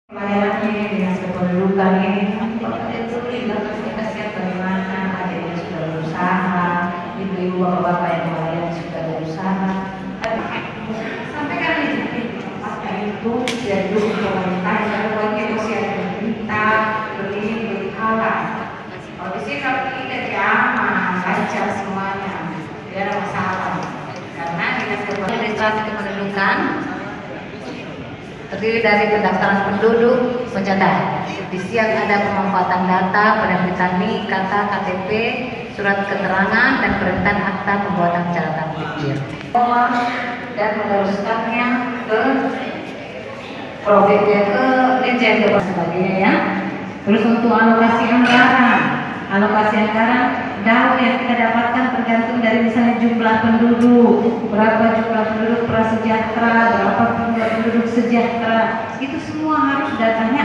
Pelayanannya dinas kependudukan ini itu identifikasi bagaimana ada yang sudah berusaha, ibu-ibu bapak-bapak yang melayani sudah berusaha. Sampai kali ini pasca itu jadi pemerintah yang lagi masih ada pemerintah berdiri berkala. Kalau di sini kalau kita aman, lancar semuanya, tidak ada masalah. Karena dinas kependudukan terdiri dari pendaftaran penduduk, pencatat. Di siang ada pemanfaatan data, penerbitan NIK, KK, KTP, surat keterangan, dan perintahan akta pembuatan catatan pikir. Dan meneruskannya ke profilnya ke Dirjen dan sebagainya ya. Terus untuk alokasi anggaran dana yang kita dapatkan tergantung dari misalnya jumlah penduduk, berapa jumlah penduduk prasejahtera, berapa jumlah penduduk sejahtera, itu semua harus datanya